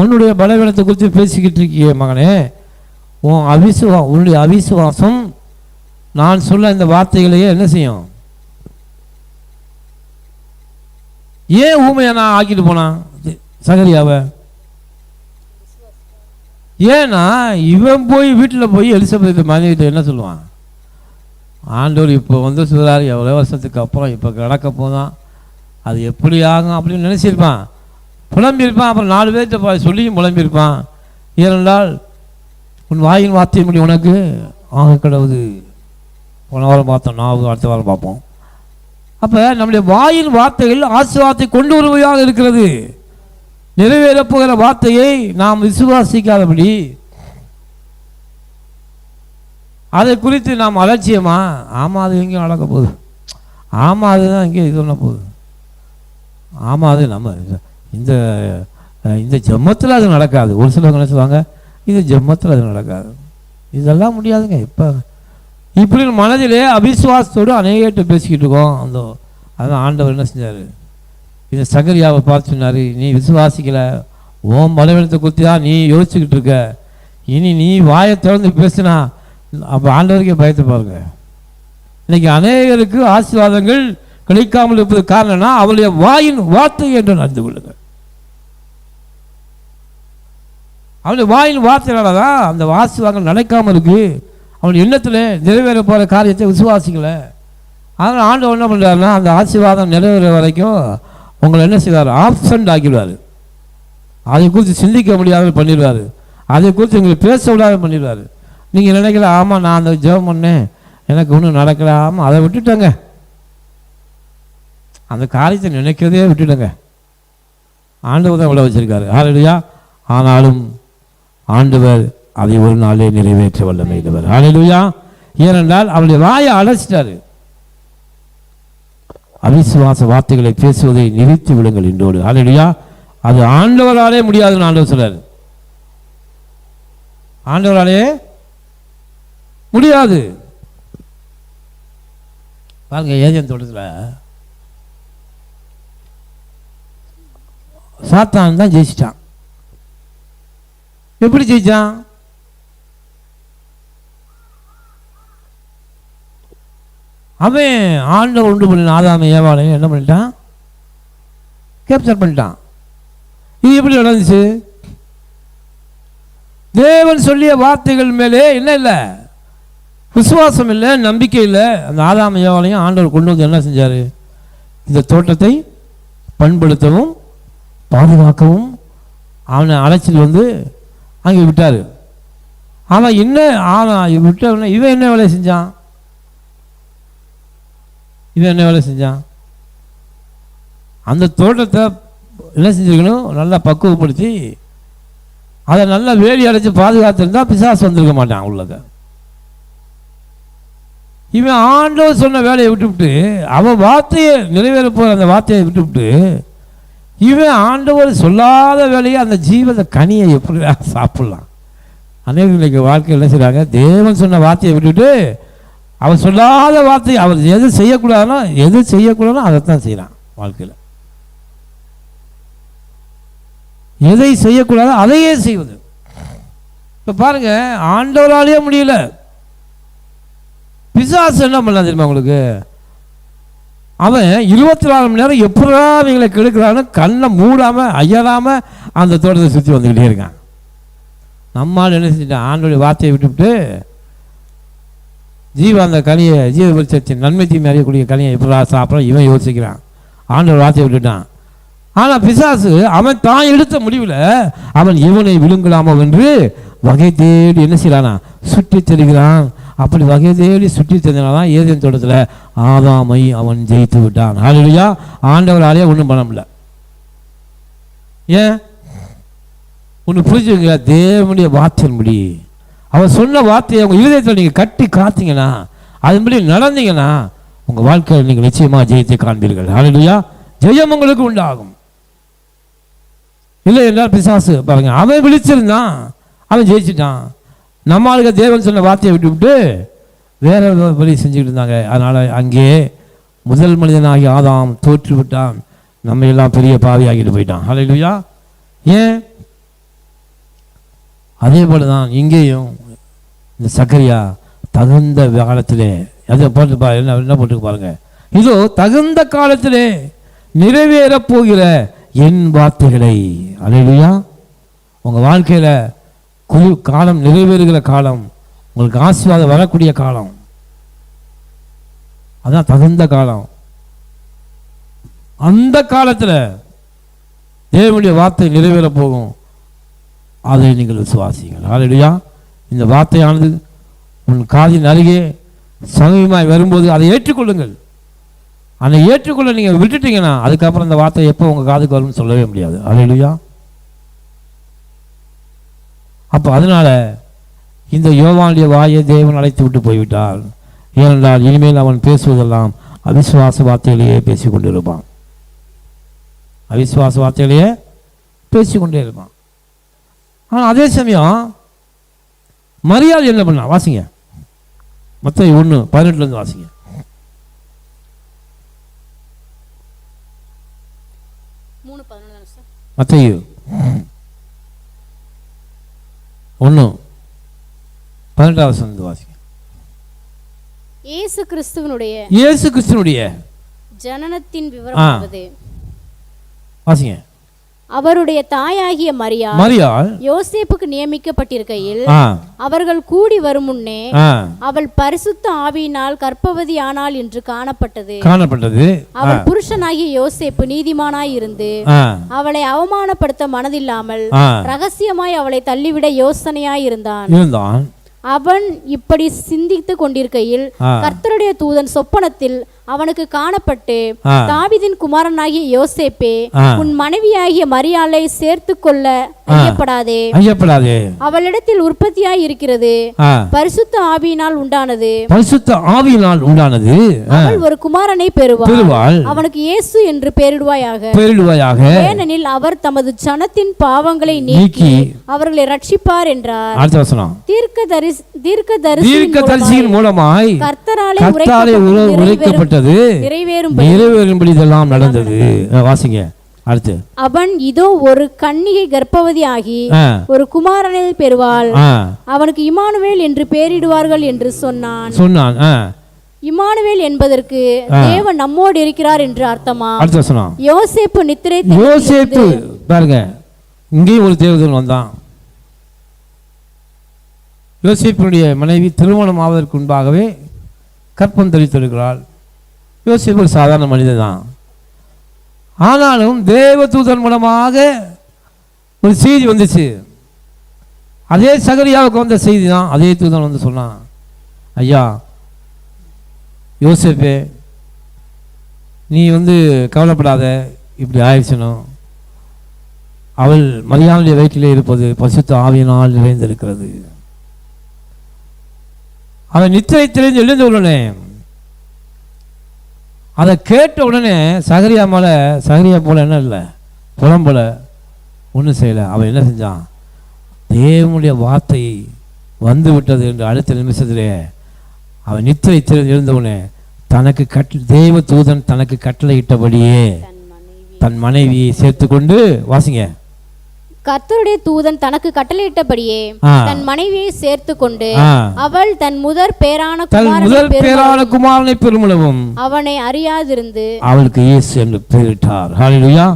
உன்னுடைய பலவீனத்தை குறித்து பேசிக்கிட்டு இருக்கிய மகனே, உன்னுடைய அவிசுவாசம் நான் சொல்ல இந்த வார்த்தைகளையே என்ன செய்யும்? ஏன் ஊமையை நான் ஆக்கிட்டு போனான் சகரியாவை? ஏன்னா இவன் போய் வீட்டில் போய் எலிசபெத் மனைவிட்ட என்ன சொல்லுவான்? ஆண்டவர் இப்போ வந்து சொல்கிறார், எவ்வளோ வருஷத்துக்கு அப்புறம் இப்போ கிடக்க போதான், அது எப்படி ஆகும் அப்படின்னு நினச்சிருப்பான், புலம்பியிருப்பான். அப்புறம் 4 பேர்கிட்ட சொல்லியும் புலம்பியிருப்பான். ஏனென்றால் உன் வாயின் வார்த்தை முடி உனக்கு ஆக கிடவுது. போன வாரம் பார்த்தோம், அடுத்த வாரம் பார்ப்போம். அப்போ நம்முடைய வாயின் வார்த்தைகள் ஆசீர்வாதத்தை கொண்டு வருவதாக இருக்கிறது. நிறைவேறப் போகிற வார்த்தையை நாம் விசுவாசிக்காதபடி அதை குறித்து நாம் அலட்சியமா, ஆமாம் அது எங்கேயும் நடக்க போகுது, ஆமாம் அதுதான் இங்கே இது பண்ண போகுது, ஆமாம் அது நம்ம இந்த இந்த ஜென்மத்தில் அது நடக்காது. ஒரு சிலவங்க என்ன சொல்லுவாங்க, இந்த ஜென்மத்தில் அது நடக்காது, இதெல்லாம் முடியாதுங்க. இப்போ இப்படி மனதிலே அவிசுவாசத்தோடு அநேகிட்ட பேசிக்கிட்டு இருக்கோம். அதான் ஆண்டவர் என்ன செஞ்சார், இந்த சகரியாவை பார்த்து சொன்னார், நீ விசுவாசிக்கலை, ஓம் பலவீனத்தை குறித்து தான் நீ யோசிச்சுக்கிட்டு இருக்க, இனி நீ வாயை திறந்து பேசுனா அப்போ ஆண்டவருக்கே பயத்தை பாருங்க. இன்னைக்கு அநேகருக்கு ஆசீர்வாதங்கள் கிடைக்காமல் இருப்பது காரணம்னா அவளுடைய வாயின் வார்த்தை என்று நடந்து கொள்ளுங்க. அவனுடைய வாயின் வார்த்தையினால தான் அந்த ஆசீர்வாதங்கள் நடக்காமல் இருக்கு. அவனுடைய எண்ணத்தில் நிறைவேற போகிற காரியத்தை விசுவாசிக்கலை. அதனால் ஆண்டவர் என்ன பண்ணுறாருன்னா, அந்த ஆசீர்வாதம் நிறைவேற வரைக்கும் உங்களை என்ன செய்வார், ஆப்சண்ட் ஆக்கிடுவார். அதை குறித்து சிந்திக்க முடியாமல் பண்ணிடுவார். அதை குறித்து உங்களுக்கு பேச விடாத பண்ணிடுவார். நீங்கள் நினைக்கல, ஆமாம் நான் அந்த ஜெபம் பண்ணேன், எனக்கு ஒன்றும் நடக்கலை, ஆமாம் அதை விட்டுட்டேங்க, அந்த காரியத்தை நினைக்கிறதே விட்டுட்டேங்க. ஆண்டவர் தான் விட வச்சிருக்காரு. ஹல்லேலூயா. ஆனாலும் ஆண்டவர் அதை ஒரு நாளே நிறைவேற்ற வல்லமையுள்ளவர். ஹல்லேலூயா. ஏனென்றால் அவருடைய வாயை அடைச்சிட்டாரு. அவிசுவாச வார்த்தைகளை பேசுவதை நிறுத்தி விடுங்கள் என்றோடு. ஹல்லேலூயா. அது ஆண்டவராலே முடியாதுன்னு ஆண்டவர் சொல்றாரு. ஆண்டவராலே முடியாது. பாருங்க, ஏதேன் தோட்டத்தில் சாத்தான் தான் ஜெயிச்சிட்டான். எப்படி ஜெயிச்சான்? அவன் ஆண்டவர் உண்டு பண்ணின ஆதாம ஏவாளையும் என்ன பண்ணிட்டான், கேப்சர் பண்ணிட்டான். இது எப்படி நடந்துச்சு? தேவன் சொல்லிய வார்த்தைகள் மேலே என்ன இல்லை, விசுவாசம் இல்லை, நம்பிக்கை இல்லை. அந்த ஆதாம ஏவாளையும் ஆண்டவர் கொண்டு வந்து என்ன செஞ்சார், இந்த தோட்டத்தை பண்படுத்தவும் பாதுகாக்கவும் அவனை அழைச்சிட்டு வந்து அங்கே விட்டார். அவன் என்ன விட்ட இவன் என்ன வேலை செஞ்சான், அந்த தோட்டத்தை என்ன செஞ்சுருக்கணும், நல்லா பக்குவப்படுத்தி அதை நல்லா வேலி அடைச்சி பாதுகாத்திருந்தா பிசாசு வந்திருக்க மாட்டான் உள்ளக. இவன் ஆண்டவர் சொன்ன வேலையை விட்டுவிட்டு, அவன் வார்த்தையை நிறைவேற போகிற அந்த வார்த்தையை விட்டுவிட்டு, இவன் ஆண்டவர் சொல்லாத வேலையை, அந்த ஜீவத கனியை எப்படி சாப்பிடலாம்? அநேக வாழ்க்கையில் என்ன செய்கிறாங்க, தேவன் சொன்ன வார்த்தையை விட்டுவிட்டு அவர் சொல்லாத வார்த்தை, அவர் எது செய்யக்கூடாதுன்னா அதைத்தான் செய்யலாம். வாழ்க்கையில் எதை செய்யக்கூடாதோ அதையே செய்வது. இப்போ பாருங்க, ஆண்டவராலேயே முடியல, பிசாசு என்ன பண்ணலாம் தெரியுமா உங்களுக்கு? அவன் 24 மணி நேரம் எப்படா இவங்களை கெடுக்கிறான்னு கண்ணை மூடாமல் அயராமல் அந்த தோட்டத்தை சுற்றி வந்துக்கிட்டே இருக்கான். நம்மால் என்ன செஞ்சிட்டான், ஆண்டோடைய வார்த்தையை விட்டுவிட்டு அந்த கனியை ஜீவ விருட்சத்தின் நன்மை தீமை அறியக்கூடிய கனியை எப்படா சாப்பிட இவன் யோசிக்கிறான். ஆண்டவர் வார்த்தையை விட்டுட்டான். ஆனால் பிசாசு அவன் தான் எடுத்த முடிவில் அவன் இவனை விழுங்கலாமோ என்று வகை தேடி என்ன செய்யறானா, சுற்றி தெரிகிறான். அப்படி வகை தேடி சுற்றி தெரிஞ்சனால்தான் ஏதேன் தோட்டத்தில் ஆதாமை அவன் ஜெயித்து விட்டான். ஹல்லேலூயா. ஆண்டவராலேயே ஒன்றும் பண்ண முடியல. ஏன் ஒன்று புரிஞ்சுங்க, தேவனுடைய வார்த்தையின்படி அவன் சொன்ன வார்த்தையை உங்கள் இருதயத்தில் நீங்கள் கட்டி காத்தீங்கன்னா, அதன்படி நடந்தீங்கன்னா உங்கள் வாழ்க்கையில் நீங்கள் நிச்சயமாக ஜெயத்தை காண்பீர்கள். ஹல்லேலூயா. ஜெயம் உங்களுக்கு உண்டாகும். இல்லை என்றால் பிசாசு பாருங்க, அவன் விழிச்சிருந்தான், அவன் ஜெயிச்சிட்டான். நம்ம ஆளுங்க தேவன் சொன்ன வார்த்தையை விட்டு விட்டு வேற வழி செஞ்சுக்கிட்டு இருந்தாங்க. அதனால் அங்கே முதல் மனிதனாகி ஆதாம் தோற்று விட்டான். நம்ம எல்லாம் பெரிய பாவி ஆகிட்டு போயிட்டான். ஹல்லேலூயா. ஏன் அதே போல தான் இங்கேயும் இந்த சக்கரியா தகுந்த காலத்திலே அதை போட்டு என்ன போட்டு பாருங்க, இதோ தகுந்த காலத்திலே நிறைவேறப் போகிற என் வார்த்தைகளை. ஹல்லேலூயா. உங்கள் வாழ்க்கையில் காலம் நிறைவேறுகிற காலம், உங்களுக்கு ஆசீர்வாதம் வரக்கூடிய காலம், அதான் தகுந்த காலம். அந்த காலத்தில் தேவனுடைய வார்த்தை நிறைவேற போகும். அதை நீங்கள் விசுவாசிங்கள். ஹல்லேலூயா. இந்த வார்த்தையானது உன் காதின் அருகே சமீபமாய் வரும்போது அதை ஏற்றுக்கொள்ளுங்கள். அதை ஏற்றுக்கொள்ள நீங்கள் விட்டுட்டீங்கன்னா அதுக்கப்புறம் இந்த வார்த்தை எப்போ உங்கள் காதுக்கு வரும்னு சொல்லவே முடியாது. ஹல்லேலூயா. அப்போ அதனால இந்த யோவானுடைய வாயை தேவன் அழைத்து விட்டு போய்விட்டார். ஏனென்றால் இனிமேல் அவன் பேசுவதெல்லாம் அவிசுவாச வார்த்தைகளையே பேசிக்கொண்டு இருப்பான். அவிசுவாச வார்த்தைகளையே பேசிக்கொண்டே இருப்பான். ஆனால் அதே சமயம் மரியாதை என்ன பண்ணா? வாசிங்க, மத்தேயு 1:18 வாசிங்க. மத்தேயு 1:18 வாசிங்க. இயேசு கிறிஸ்துவினுடைய ஜனனத்தின் விவரமாவது வாசிங்க. அவருடைய தாயாகிய மரியாள் யோசேப்புக்கு நியமிக்கப்பட்டிருக்கையில் அவர்கள் கூடி வரும் முன்னே அவள் பரிசுத்த ஆவியினால் கர்ப்பவதி ஆனாள் என்று காணப்பட்டது. அவள் புருஷனாகிய யோசேப்பு நீதிமானாய் இருந்து அவளை அவமானப்படுத்த மனதில்லாமல் ரகசியமாய் அவளை தள்ளிவிட யோசனையாய் இருந்தான். அவன் இப்படி சிந்தித்து கொண்டிருக்கையில் கர்த்தருடைய தூதன் சொப்பனத்தில் அவனுக்கு காணப்பட்டு, தாவீதின் குமாரனாகிய யோசேப்பே, உன் மனைவியாகிய மரியாளை சேர்த்து கொள்ள ஐயப்படாதே. அவளிடத்தில் உற்பத்தியாய் இருக்கிறது பரிசுத்த ஆவியினால் உண்டானது. அவள் ஒரு குமாரனை பெறுவாள். அவனுக்கு இயேசு என்று பெயரிடுவாயாக. ஏனெனில் அவர் தமது ஜனத்தின் பாவங்களை நீக்கி அவர்களை ரட்சிப்பார் என்றார். தீர்க்கதரிசியின் மூலமாய் கர்த்தராலே உரைக்கப்பட்டது நிறைவேறும்படி இதெல்லாம் நடந்தது. வாசிங்க அடுத்து. அவன் இதோ ஒரு கன்னிகை கர்ப்பவதி ஆகி ஒரு குமாரனை பெறுவாள். அவனுக்கு இம்மானுவேல் என்று பெயரிடுவார்கள் என்று சொன்னான். இம்மானுவேல் என்பதற்கு தேவன் நம்மோடு இருக்கிறார் என்று அர்த்தமா? யோசேப்பு பாருங்க, இங்கேயும் ஒரு தேவதூதன் வந்தான். யோசேப்பினுடைய மனைவி திருமணம் ஆவதற்கு முன்பாகவே கற்பம் தரித்திருக்கிறாள். யோசேப்பு ஒரு சாதாரண மனிதன் தான். ஆனாலும் தேவதூதன் மூலமாக ஒரு செய்தி வந்துச்சு. அதே சகரியாவுக்கு வந்த செய்தி தான் அதே தூதன் வந்து சொன்னான், ஐயா யோசேப்பே, நீ கவலைப்படாத, இப்படி ஆயிடுச்சனும். அவள் மரியாளுடைய வயிற்றிலே இருப்பது பரிசுத்த ஆவியினால் நிறைந்திருக்கிறது. அவன் நித்திரை தெரிந்து எழுந்த உடனே, அதை கேட்ட உடனே சகரியா போல என்ன இல்லை, புலம்பல, ஒன்றும் செய்யலை. அவன் என்ன செஞ்சான்? தேவனுடைய வார்த்தை வந்து விட்டது என்று அடுத்த நிமிஷத்திலே அவன் நித்திரை தெரிந்து எழுந்தவுடனே தேவ தூதன் தனக்கு கட்டளையிட்டபடியே தன் மனைவியை சேர்த்து கொண்டு, வாசிங்க, கர்த்தருடைய தூதன் தனக்கு கட்டளையிட்டபடியே தன் மனைவியை சேர்த்து கொண்டு அவள் தன் முதற் பேரான குமாரனை பெருமளவும் அவனை அறியாதிருந்து அவளுக்கு இயேசு என்று பெயரிட்டார். ஹல்லேலூயா.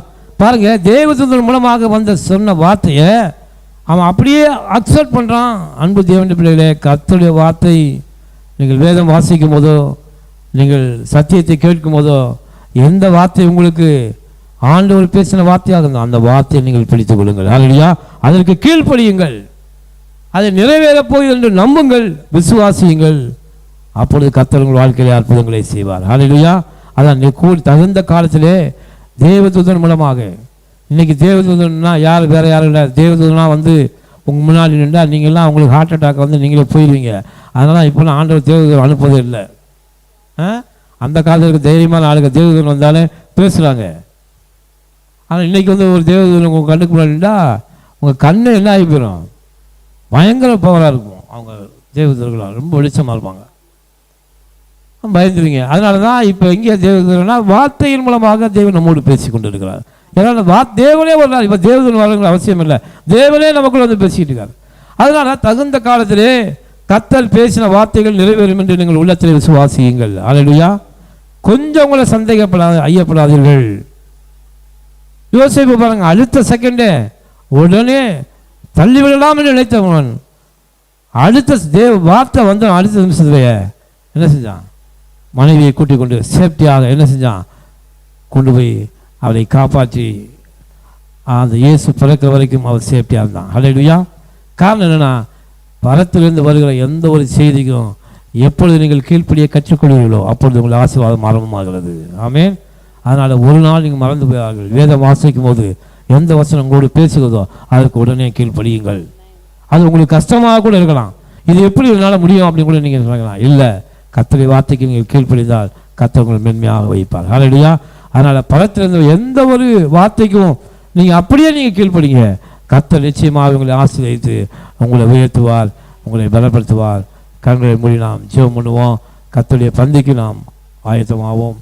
பாருங்க, தேவதூதன் மூலமாக வந்த சொன்ன வார்த்தையை அவன் அப்படியே அக்செப்ட் பண்றான். அன்பு தேவனுடைய பிள்ளைகளே, கர்த்தருடைய வார்த்தை நீங்கள் வேதம் வாசிக்கும் போதோ, நீங்கள் சத்தியத்தை கேட்கும் போதோ, எந்த வார்த்தை உங்களுக்கு ஆண்டவர் பேசின வார்த்தையாக இருந்தால் அந்த வார்த்தையை நீங்கள் பிடித்துக் கொள்ளுங்கள். அல்லேலூயா. அதற்கு கீழ்ப்படியுங்கள். அதை நிறைவேறப் போகுது என்று நம்புங்கள், விசுவாசியுங்கள். அப்பொழுது கர்த்தர் உங்கள் வாழ்க்கையிலே அற்புதங்களை செய்வார். அல்லேலூயா. அதான் தகுந்த காலத்திலே தேவதூதன் மூலமாக, இன்னைக்கு தேவதூதன்னா யார், வேற யாரும் இல்லை. தேவதூதனா வந்து உங்கள் முன்னாடி நின்றால் நீங்கள்லாம் உங்களுக்கு ஹார்ட் அட்டாக் வந்து நீங்களே போயிடுவீங்க. அதனால் இப்போலாம் ஆண்டவர் தேவதூதன் அனுப்புவதே இல்லை. அந்த காலத்துக்கு தைரியமான ஆளுங்க தேவதூதன் வந்தாலே பேசுகிறாங்க. ஆனால் இன்றைக்கி வந்து ஒரு தேவதூதன் உங்கள் கண்ணுக்கு முன்னாடி நின்றால் உங்கள் கண்ணு என்ன ஆகி போயிடும், பயங்கர பவராக இருக்கும். அவங்க தேவதூதர்களாக ரொம்ப வெளிச்சமாக இருப்பாங்க, பயந்துருவீங்க. அதனால தான் இப்போ இங்கே தேவதூதனா வார்த்தையின் மூலமாக தேவன் நம்மோடு பேசி கொண்டு இருக்கிறார். ஏன்னா தேவனே ஒரு நாள், இப்போ தேவதூதன் வரணுங்கிற அவசியம் இல்லை, தேவனே நமக்குள்ள வந்து பேசிக்கிட்டு இருக்கார். அதனால தகுந்த காலத்திலே கர்த்தர் பேசின வார்த்தைகள் நிறைவேறும் என்று நீங்கள் உள்ளத்தில் விசுவாசியுங்கள். அல்லேலூயா. கொஞ்சம் உங்களை ஐயப்படாதீர்கள். யோசிப்பு பாருங்க, அடுத்த செகண்டே உடனே தள்ளிவிடலாம் என்று நினைத்தவன் அடுத்த வார்த்தை வந்து அடுத்த நிமிஷத்துலையே என்ன செஞ்சான், மனைவியை கூட்டிக் கொண்டு சேஃப்டியாக என்ன செஞ்சான், கொண்டு போய் அவளை காப்பாற்றி அந்த இயேசு பிறக்கிற வரைக்கும் அவர் சேஃப்டியாக இருந்தான். அல்லேலூயா. காரணம் என்னென்னா, பரத்திலிருந்து வருகிற எந்த ஒரு செய்திக்கும் எப்பொழுது நீங்கள் கீழ்ப்படியை கற்றுக்கொள்வீர்களோ அப்பொழுது உங்கள் ஆசீர்வாதம் ஆரம்பமாகிறது. ஆமென். அதனால் ஒரு நாள் நீங்கள் மறந்து போயார்கள். வேதம் வாசிக்கும் போது எந்த வசனம் உங்களோடு பேசுகிறதோ அதற்கு உடனே கீழ்ப்படியுங்கள். அது உங்களுக்கு கஷ்டமாக கூட இருக்கலாம். இது எப்படி என்னால் முடியும் அப்படின்னு கூட நீங்கள் சொல்லலாம். இல்லை, கர்த்தருடைய வார்த்தைக்கு நீங்கள் கீழ்ப்படிந்தால் கர்த்தர் உங்களை மென்மையாக வைப்பார். அல்லேலூயா. அதனால் பரத்திலிருந்து எந்த ஒரு வார்த்தைக்கும் நீங்கள் அப்படியே நீங்கள் கீழ்ப்படிங்க. கர்த்தர் நிச்சயமாக உங்களை ஆசீர்வதித்து உங்களை உயர்த்துவார், உங்களை பலப்படுத்துவார். கண்களை மூடி நாம் ஜெபம் பண்ணுவோம். கர்த்தருடைய பந்திக்கு நாம் ஆயத்தமாவோம்.